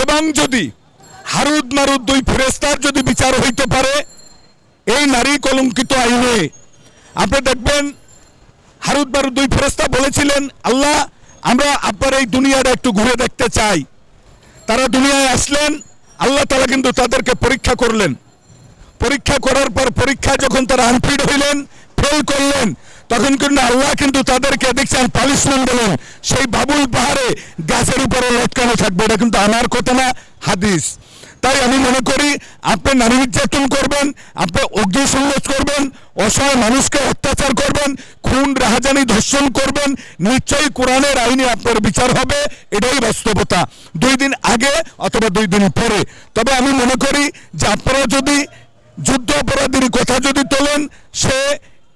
এবং যদি হারুদ মারুদ দুই ফেরেশতার যদি বিচার হইতে পারে এই নারী কলঙ্কিত আইনে, আপনি দেখবেন হারুদ মারুদ দুই ফেরেশতা বলেছিলেন, আল্লাহ আমরা আপনার এই দুনিয়াটা একটু ঘুরে দেখতে চাই। তারা দুনিয়ায় আসলেন, আল্লাহ তাআলা কিন্তু তাদেরকে পরীক্ষা করলেন। পরীক্ষা করার পর পরীক্ষা যখন তারা আনফিট হইলেন, ফেল করলেন, তখন কিন্তু আল্লাহ কিন্তু তাদেরকে দেখছেন পানিশমেন্ট দিলেন, সেই বাবুল পাহাড়ে গাছের উপরে লটকানো থাকবে। এটা কিন্তু আমার কথা না, হাদিস। তাই আমি মনে করি আপনি নারী নির্যাতন করবেন, আপনি অগ্নিসংযোগ করবেন, অসহায় মানুষকে অত্যাচার করবেন, খুন রাহাজানি ধর্ষণ করবেন, নিশ্চয়ই কোরআনের আইনে আপনার বিচার হবে। এটাই বাস্তবতা, 2 দিন আগে অথবা 2 দিন পরে। তবে আমি মনে করি যে আপনারা যদি যুদ্ধ অপরাধীর কথা যদি তোলেন, সে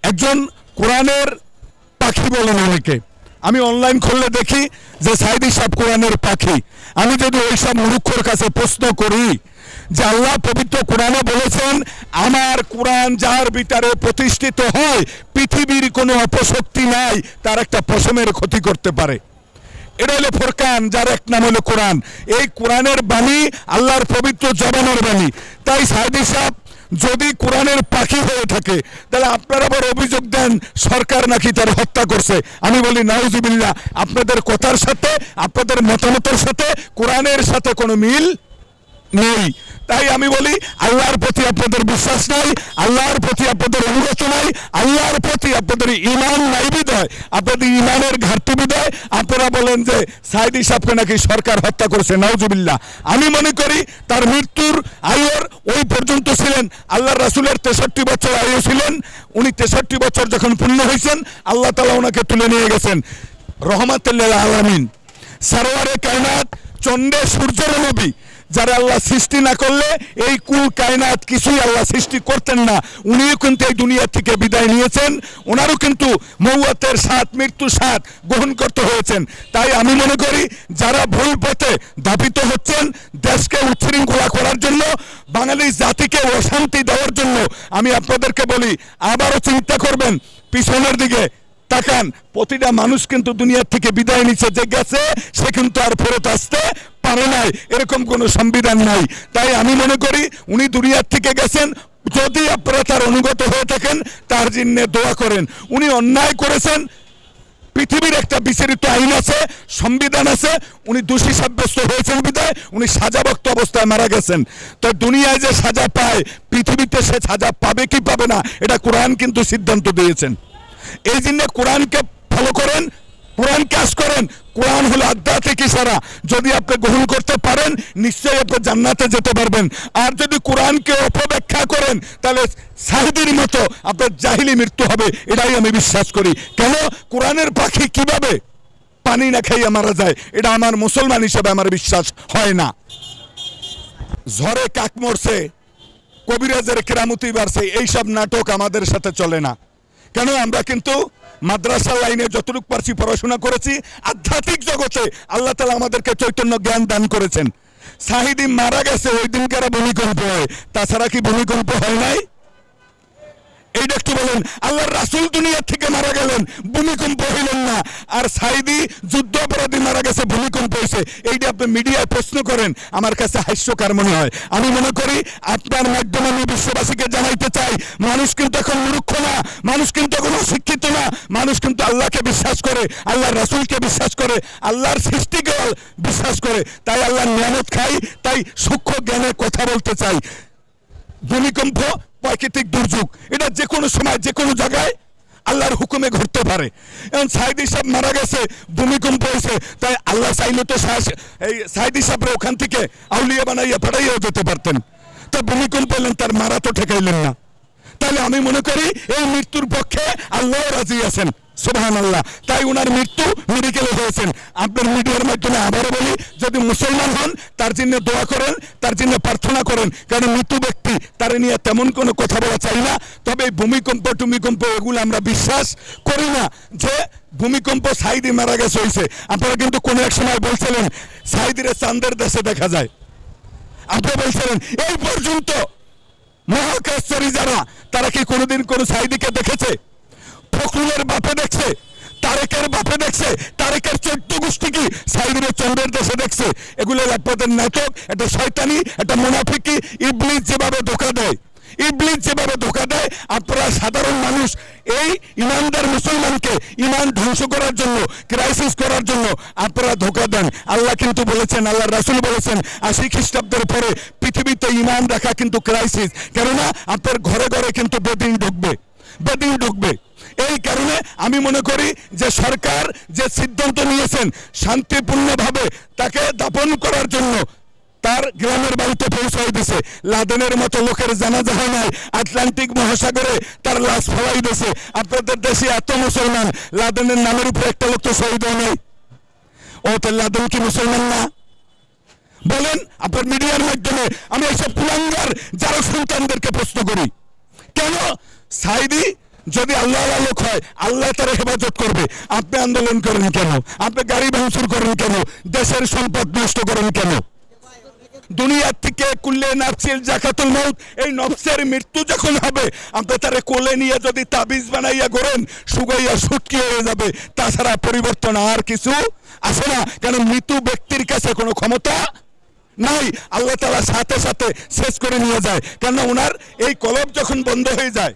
একজন কোরআনের পাখি বলেন অনেকে। আমি অনলাইন খুললে দেখি যে সাইদি সাহেব কোরআনের পাখি। আমি যদি ওইসব মূর্খর কাছে প্রশ্ন করি যে আল্লাহ পবিত্র কোরআনে বলেছেন, আমার কোরআন যার ভিতরে প্রতিষ্ঠিত হয় পৃথিবীর কোনো অপশক্তি নাই তার একটা পশমের ক্ষতি করতে পারে। এটা হলো ফোরকান, যার এক নাম হলো কোরআন। এই কোরআনের বাণী আল্লাহর পবিত্র জবানের বাণী। তাই সাইদি সাহেব যদি কোরআনের পাখি হয়ে থাকে, তাহলে আপনারা আবার অভিযোগ দেন সরকার নাকি তার হত্যা করছে। আমি বলি নাউজুবিল্লাহ, আপনাদের কথার সাথে আপনাদের মতামতের সাথে কোরআনের সাথে কোনো মিল নেই। তাই আমি বলি আল্লাহর প্রতি আপনাদের বিশ্বাস নাই, আল্লাহর প্রতি আপনাদের অনুগত নাই, আল্লাহর প্রতি আপনাদের ঈমান নাই বিধায়, আপনাদের ঈমানের ঘাটতি বিধায় আপনারা বলেন যে সাইদি সাহেবকে নাকি সরকার হত্যা করেছে। নাউজুবিল্লাহ। আমি মনে করি তার মৃত্যুর আয়ুর ওই পর্যন্ত ছিলেন, আল্লাহর রাসূলের 63 বছর আয়ু ছিলেন। উনি 63 বছর যখন পূর্ণ হয়েছেন, আল্লাহ তাআলা ওনাকে তুলে নিয়ে গেছেন রহমাতুল লিল আলামিন, সরওয়ারে কায়নাত, চন্দ্রে সূর্যের নবী, যারা আল্লাহ সৃষ্টি না করলে এই কুল কায়নাত কিছুই আল্লাহ সৃষ্টি করতেন না। উনিও কিন্তু এই দুনিয়া থেকে বিদায় নিয়েছেন, ওনারও কিন্তু মৌয়াতের স্বাদ, মৃত্যু স্বাদ গ্রহণ করতে হয়েছেন। তাই আমি মনে করি যারা ভুল পথে ধাবিত হচ্ছেন দেশকে উচ্ছৃঙ্খলা করার জন্য, বাঙালি জাতিকে অশান্তি দেওয়ার জন্য, আমি আপনাদেরকে বলি আবারও চিন্তা করবেন, পিছনের দিকে তাকান। প্রতিটা মানুষ কিন্তু দুনিয়া থেকে বিদায় নিচ্ছে, যে গেছে সে কিন্তু আর ফেরত আসতে পারে নাই, এরকম কোনো সংবিধান নাই। তাই আমি মনে করি উনি দুনিয়ার থেকে গেছেন, যদি আপনারা তার অনুগত হয়ে থাকেন তার জন্য দোয়া করেন। উনি অন্যায় করেছেন, পৃথিবীর একটা বিচারিত আইন আছে, সংবিধান আছে, উনি দোষী সাব্যস্ত হয়েছেন বিধায় উনি সাজাভুক্ত অবস্থায় মারা গেছেন। তো দুনিয়ায় যে সাজা পায়, পৃথিবীতে সে সাজা পাবে কি পাবে না এটা কোরআন কিন্তু সিদ্ধান্ত দিয়েছেন। এই জন্য কোরআনকে ফলো করেন, কোরআন কাজ করেন। কোরআন হলো আধ্যাত্মিক ইশারা, যদি আপনি গ্রহণ করতে পারেন নিশ্চয়ই আপনি জান্নাতে যেতে পারবেন। আর যদি কোরআনকে অপব্যাখ্যা করেন তাহলে সাইদির মতো আপনার জাহিলি মৃত্যু হবে, এটাই আমি বিশ্বাস করি। কেন কোরআনের পাখি কিভাবে পানি না খাইয়া মারা যায়, এটা আমার মুসলমান হিসেবে আমার বিশ্বাস হয় না। ঝড়ে কাক মরছে, কবিরাজের কেরামতি বাড়ছে, এইসব নাটক আমাদের সাথে চলে না। কেন আমরা কিন্তু মাদ্রাসা লাইনে যতটুকু পারছি পড়াশোনা করেছি, আধ্যাত্মিক জগতে আল্লাহ তাআলা আমাদেরকে চৈতন্য জ্ঞান দান করেছেন। সাহিদি মারা গেছে ওই দিনকার ভূমিকম্প হয়, তাছাড়া কি ভূমিকম্প হয় নাই? এইটা একটু বলেন। আল্লাহর রাসূল দুনিয়া থেকে মারা গেলেন, ভূমিকম্প হইলেন না, আর সাইদি যুদ্ধ অপরাধী মারা গেছে, ভূমিকম্প হয়েছে। এইটা আপনি মিডিয়ায় প্রশ্ন করেন, আমার কাছে হাস্যকর মনে হয়। আমি মনে করি আপনার মাধ্যমে আমি বিশ্ববাসীকে জানাইতে চাই, মানুষ কিন্তু এখন মূর্খ না, মানুষ কিন্তু এখন অশিক্ষিত না, মানুষ কিন্তু আল্লাহকে বিশ্বাস করে, আল্লাহর রাসূলকে বিশ্বাস করে, আল্লাহর সৃষ্টিকে বিশ্বাস করে। তাই আল্লাহর নিয়ামত খাই, তাই সূক্ষ্ম জ্ঞানের কথা বলতে চাই। ভূমিকম্প প্রাকৃতিক দুর্যোগ, এটা যে কোনো সময় যে কোনো জায়গায় আল্লাহর হুকুমে ঘটতে পারে। এখন সাইদি সাহেব মারা গেছে, ভূমিকম্প হয়েছে, তাই আল্লাহ চাইলে তো এই সাইদি সাহেবরা ওখান থেকে আউলিয়া বানাইয়া পাঠাইয়াও যেতে পারতেন। তা ভূমিকম্প এলেন, তার মারা তো ঠেকাইলেন না। তাহলে আমি মনে করি এই মৃত্যুর পক্ষে আল্লাহ রাজি আছেন, সুবহানাল্লাহ। তাই ওনার মৃত্যু মেডিকেলে হয়েছেন। আপনার মিডিয়ার মাধ্যমে আবারও বলি, যদি মুসলমান হন তার জন্য দোয়া করেন, তার জন্য প্রার্থনা করেন, কারণ মৃত্যু ব্যক্তি তার নিয়ে তেমন কোনো কথা বলা চাই না। তবে ভূমিকম্প টুমিকম্প এগুলো আমরা বিশ্বাস করি না যে ভূমিকম্প সাইদি মারা গেছে হয়েছে। আপনারা কিন্তু কোনো এক সময় বলছিলেন সাইদিরে চাঁদের দেশে দেখা যায়, আপনারা বলছিলেন। এই পর্যন্ত মহাকাশচারী যারা, তারা কি কোনোদিন কোনো সাইদিকে দেখেছে? ফখরুলের বাপে দেখছে, তারেকের বাপে দেখছে, তারেকের 14 গোষ্ঠী কি সাইদের চন্দ্রের দেশে দেখছে? এগুলো আপনাদের নাটক, একটা শয়তানি, একটা মুনাফিকি। ইবলিস যেভাবে ধোঁকা দেয়, ইবলিস যেভাবে ধোঁকা দেয়, আপনারা সাধারণ মানুষ এই ইমানদার মুসলমানকে ইমান ধ্বংস করার জন্য, ক্রাইসিস করার জন্য আপনারা ধোঁকা দেন। আল্লাহ কিন্তু বলেছেন, আল্লাহ রাসূল বলেছেন 80 খ্রিস্টাব্দের পরে পৃথিবীতে ইমান রাখা কিন্তু ক্রাইসিস। কেননা আপনার ঘরে ঘরে কিন্তু বেদিন ঢুকবে, বেদিন ঢুকবে। এই কারণে আমি মনে করি যে সরকার যে সিদ্ধান্ত নিয়েছেন শান্তিপূর্ণভাবে তাকে দাফন করার জন্য তার গ্রামের বাড়িতে পৌঁছাই দিছে। লাদেনের মতো লোকের জানাজা হয় নাই, আটলান্টিক মহাসাগরে তার লাশ ফেলাই দিছে। আপনাদের দেশে এত মুসলমান, লাদেনের নামের উপরে একটা লোক তো শহীদ হয় নাই। ও তো লাদেন কি মুসলমান না? বলেন আপনার মিডিয়ার মাধ্যমে। আমি এইসব কুলাঙ্গার যারা সন্তানদেরকে প্রশ্ন করি, কেন সাইদি যদি আল্লাহ লোক হয় আল্লাহ তার হেফাজত করবে, আপনি আন্দোলন করেন কেন? আপনি গাড়ি ভাঙচুর করেন কেন? দেশের সম্পদ নষ্ট করেন কেন? দুনিয়ার থেকে কুল্লে নাফসিল জাকাতুল মউত, এই নফসের মৃত্যু যখন হবে আপনি তারে কোলে নিয়ে যদি তাবিজ বানাইয়া করেন শুকাইয়া সুটকি হয়ে যাবে। তাছাড়া পরিবর্তন আর কিছু আসে না। কারণ মৃত ব্যক্তির কাছে কোনো ক্ষমতা নাই, আল্লাহ তাআলা সাথে সাথে শেষ করে নিয়ে যায়। কেন ওনার এই কলব যখন বন্ধ হয়ে যায়,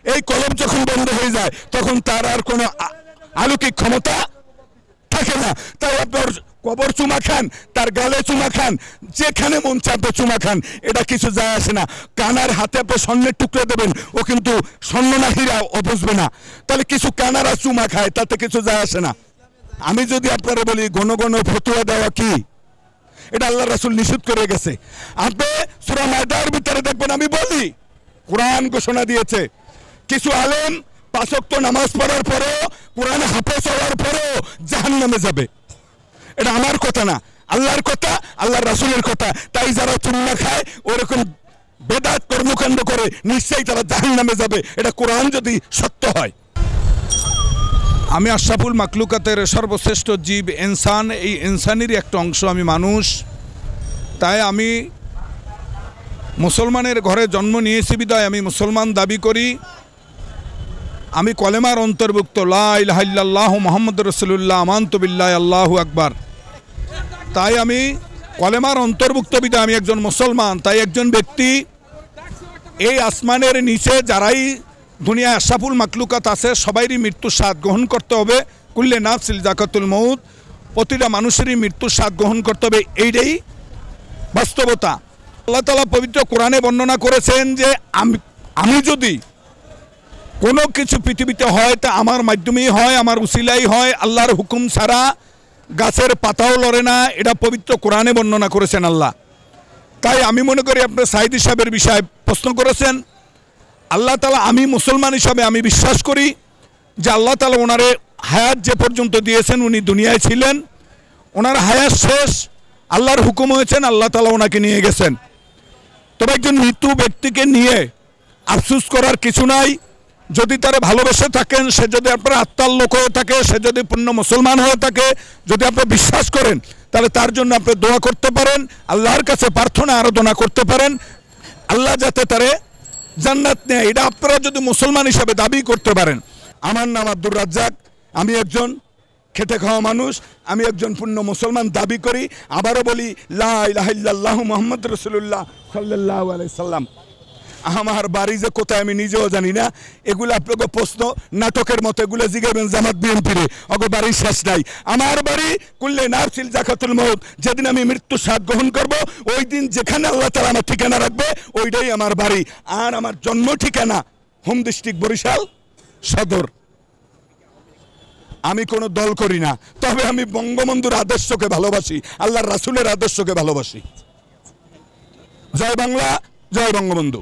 এই কলম যখন বন্ধ হয়ে যায় তখন তার আর কোনো আলৌকিক ক্ষমতা থাকে না। তাই আপনার কবর চুমা খান, তার গালে চুমা খান, যেখানে মন চাপে চুমা খান, এটা কিছু যায় আসে না। কানার হাতে আপনি স্বর্ণের টুকরো দেবেন, ও কিন্তু স্বর্ণ না হীরা ও বুঝবে না। তাহলে কিছু কানারা চুমা খায়, তাতে কিছু যায় আসে না। আমি যদি আপনারা বলি ঘন ঘন ফতুয়া দেওয়া কি, এটা আল্লাহ রাসূল নিষেধ করে গেছে। আপনি সূরা মায়দার ভিতরে দেখবেন, আমি বলি কোরআন ঘোষণা দিয়েছে কিছু আলেম 5 ওয়াক্ত নামাজ পড়ার পরেও, কোরআন হাফেজ হওয়ার পরেও জাহান্নামে যাবে। এটা আমার কথা না, আল্লাহর কথা, আল্লাহর রাসূলের কথা। তাই যারা চুন্না খায় ওরকম বেদাত কর্মকাণ্ড করে নিশ্চয়ই তারা জাহান্নামে যাবে, এটা কোরআন যদি সত্য হয়। আমি আশরাফুল মাখলুকাতের সর্বশ্রেষ্ঠ জীব ইনসান, এই ইনসানেরই একটা অংশ আমি মানুষ। তাই আমি মুসলমানের ঘরে জন্ম নিয়েছি বিদায় আমি মুসলমান দাবি করি। আমি কলেমার অন্তর্ভুক্ত লা ইলাহা ইল্লাল্লাহু মুহাম্মাদুর রাসূলুল্লাহ আমানতু বিল্লাহি আল্লাহু আকবার। তাই আমি কলেমার অন্তর্ভুক্ত বিদায় আমি একজন মুসলমান। তাই একজন ব্যক্তি এই আসমানের নিচে যারাই দুনিয়ায় আশরাফুল মাখলুকাত আছে সবাইরই মৃত্যুর স্বাদ গ্রহণ করতে হবে। কুল্লে নাফসিল জাকাতুল মউত, প্রতিটা মানুষেরই মৃত্যুর স্বাদ গ্রহণ করতে হবে, এইটাই বাস্তবতা। আল্লাহ তাআলা পবিত্র কোরআনে বর্ণনা করেছেন যে আমি যদি কোনো কিছু পৃথিবীতে হয় তা আমার মাধ্যমেই হয়, আমার উসিলাই হয়, আল্লাহর হুকুম ছাড়া গাছের পাতাও লড়ে না, এটা পবিত্র কোরআনে বর্ণনা করেছেন আল্লাহ। তাই আমি মনে করি আপনার সাইদি সাহেবের বিষয়ে প্রশ্ন করেছেন, আল্লাহ তাআলা, আমি মুসলমান হিসাবে আমি বিশ্বাস করি যে আল্লাহ তাআলা ওনারে হায়াত যে পর্যন্ত দিয়েছেন উনি দুনিয়ায় ছিলেন, ওনার হায়াত শেষ, আল্লাহর হুকুম হয়েছেন, আল্লাহ তাআলা ওনাকে নিয়ে গেছেন। তবে একজন মৃত্যু ব্যক্তিকে নিয়ে আফসোস করার কিছু নাই। যদি তারা ভালোবেসে থাকেন, সে যদি আপনার আত্মার লোক হয়ে থাকে, সে যদি পূর্ণ মুসলমান হয়ে থাকে, যদি আপনি বিশ্বাস করেন, তাহলে তার জন্য আপনি দোয়া করতে পারেন, আল্লাহর কাছে প্রার্থনা আরাধনা করতে পারেন, আল্লাহ যাতে তারে জান্নাত নেয়। এটা আপনারা যদি মুসলমান হিসাবে দাবি করতে পারেন। আমার নাম আব্দুর রাজ্জাক, আমি একজন খেটে খাওয়া মানুষ, আমি একজন পূর্ণ মুসলমান দাবি করি। আবারও বলি লা ইলাহা ইল্লাল্লাহু মুহাম্মাদুর রাসূলুল্লাহ সাল্লাল্লাহু আলাইহি সাল্লাম। আমার বাড়ি যে কোথায় আমি নিজেও জানি না। এগুলো আপনাকে প্রশ্ন নাটকের মতো, এগুলো জিগাবেন জামাত বিএনপিরে, ওগো বাড়ির শেষ নাই। আমার বাড়ি কুল্লে নাফসিল জাকাতুল মউত। যেদিন আমি মৃত্যুর স্বাদ গ্রহণ করব, ওই দিন যেখানে আল্লাহ তাআলা আমার ঠিকানা রাখবে ওইটাই আমার বাড়ি। আর আমার জন্ম ঠিকানা হোম ডিস্ট্রিক্ট বরিশাল সদর। আমি কোনো দল করি না, তবে আমি বঙ্গবন্ধুর আদর্শকে ভালোবাসি, আল্লাহর রাসূলের আদর্শকে ভালোবাসি। জয় বাংলা, জয় বঙ্গবন্ধু।